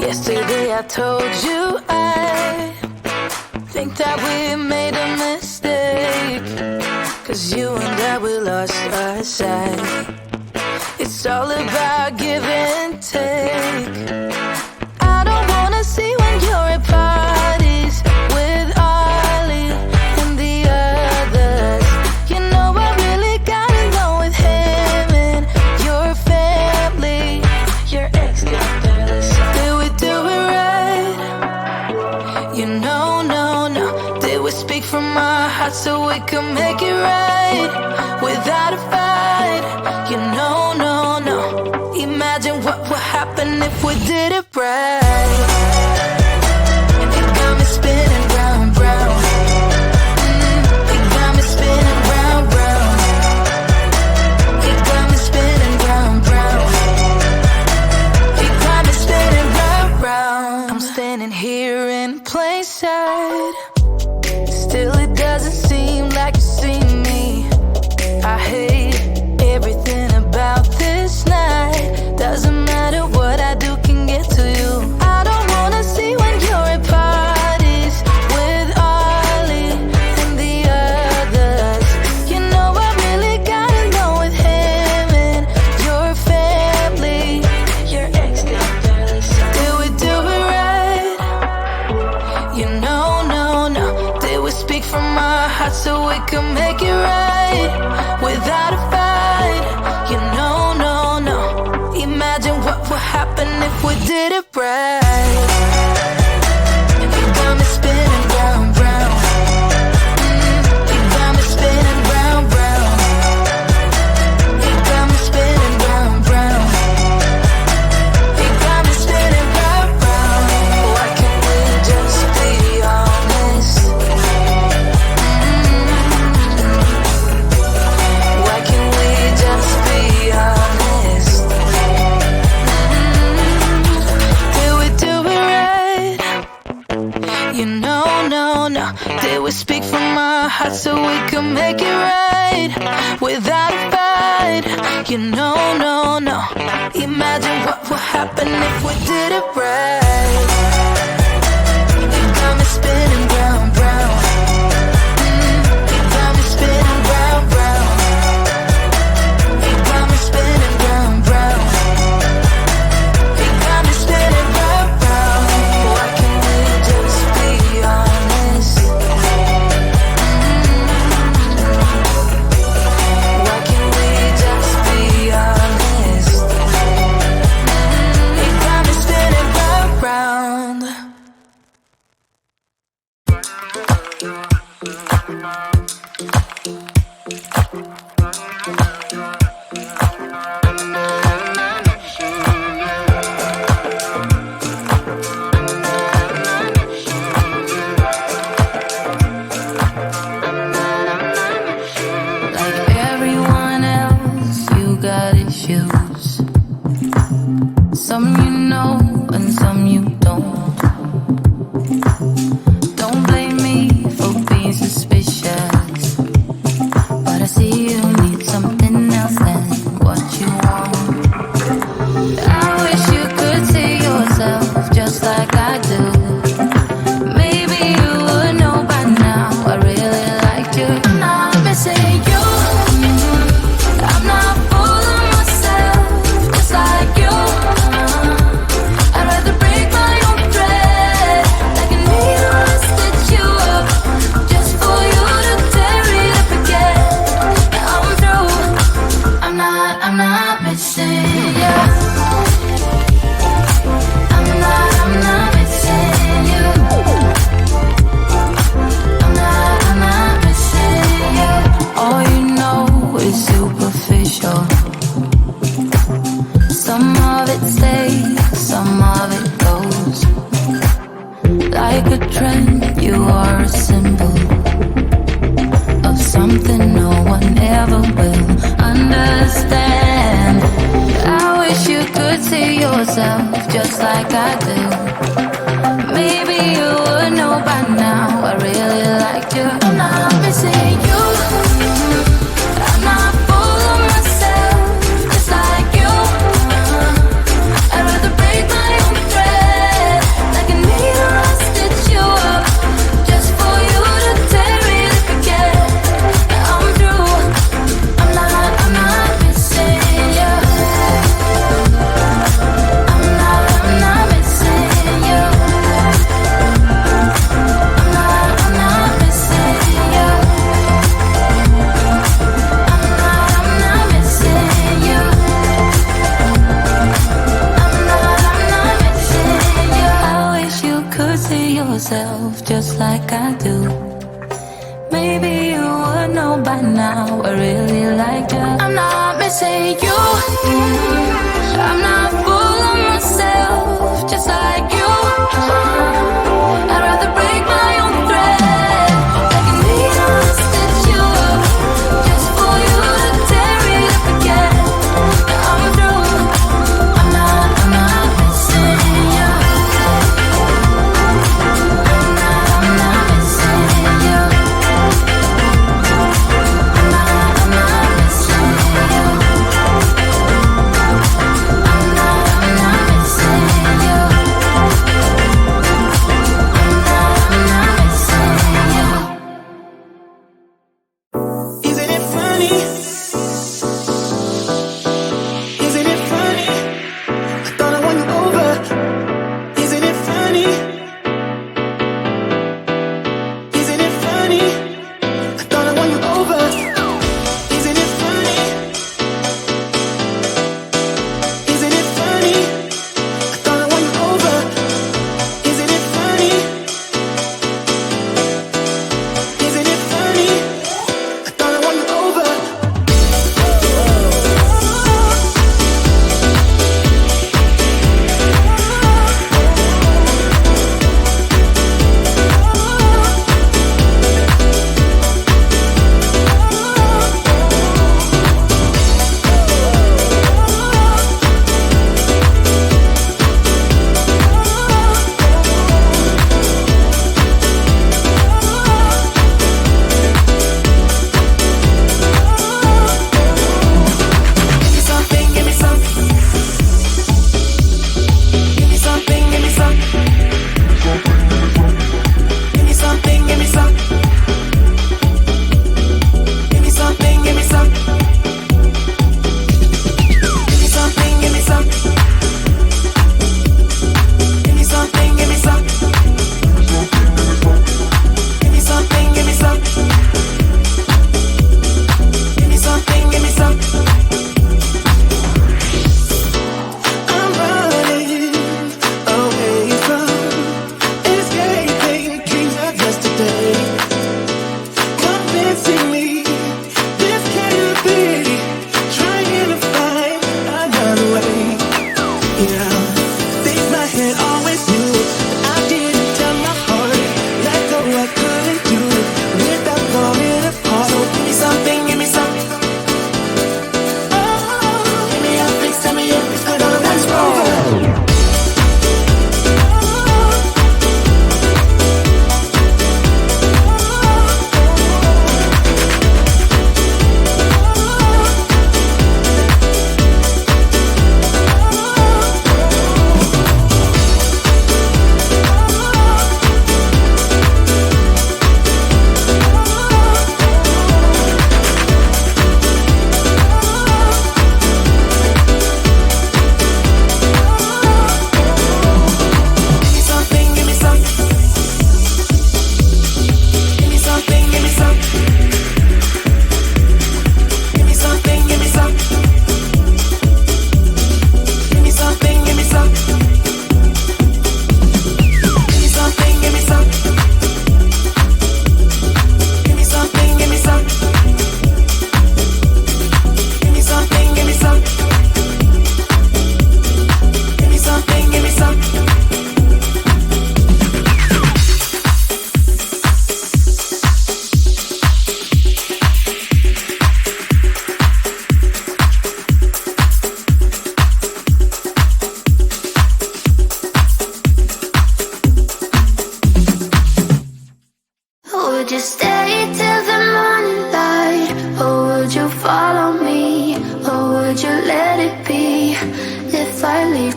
Yesterday I told you I think that we made a mistake, 'cause you and I, we lost our sight. It's all about give and take. I don't wanna see when you're at parties with Ollie and the others. You know I really got along with him and your family. Your ex got jealous. Did we do it right? You know, no. Did we speak from our hearts so we could make it right without a fight? You know, no. Imagine what would happen if we did it right. It got me spinning round, round. It got me spinning round, round. It got me spinning round, round. It got me spinning round, round. I'm standing here in plain sight. Still it doesn't seem like you see me. I hate everything about this night. Doesn't matter what I do can get to you. I don't wanna see when you're at parties with Ollie and the others. You know I really got along with him and your family. Your ex got jealous. Did we do it right? You know, no. Did we speak from our hearts so we could make it right without a fight? You know, no. Imagine what would happen if we did it right. It got me spinning round, round. It got me spinning round, round. It got me spinning round, round. It got me spinning round, round. Why can't we just be honest? Why can't we just be honest? You know, no. Did we speak from our hearts so we could make it right without a fight? You know, no. Imagine what would happen if we did it right. It got me spinning round, round. It got me spinning round, round. It got me spinning round, round. It got me spinning round, round. Why can't we just be honest? Why can't we just be honest? It got me spinning round, round. Like everyone else, you got issues. Some you know and some you don't. Don't blame me for being suspicious, but I see you need something else than what you want. I wish you could see yourself just like I do. Maybe you would know by now I really liked you. I'm not missing you. I'm not fooling myself just like you. I'd rather break my own thread like a needle and stitch you up just for you to tear it up again. Now I'm through. I'm not missing you. I'm not missing you. I'm not missing you. All you know is superficial. Some of it stays, some of it goes. Like a trend, you are a symbol of something no one ever will understand. I wish you could see yourself just like I do. Maybe you would know by now I really liked you. I'm not missing you. I'm not full of myself just like you. I'd rather break my own thread myself just like I do. Maybe you would know by now I really like you. I'm not missing you. I'm not full of myself just like you. I'd rather break my own thread. Like a needle to stitch you up just for you to tear it up again. Now I'm through. I'm not missing you. I'm not missing you. I'm not missing you.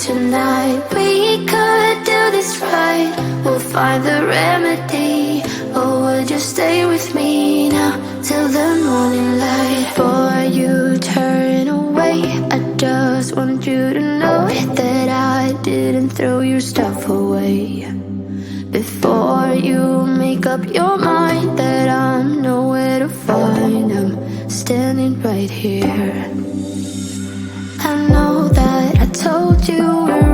tonight. We could do this right, we'll find the remedy. Or would you stay with me now till the morning light? Before you turn away, I just want you to know that I didn't throw your stuff away. Before you make up your mind that I'm nowhere to find, I'm standing right here. I know that I told you we're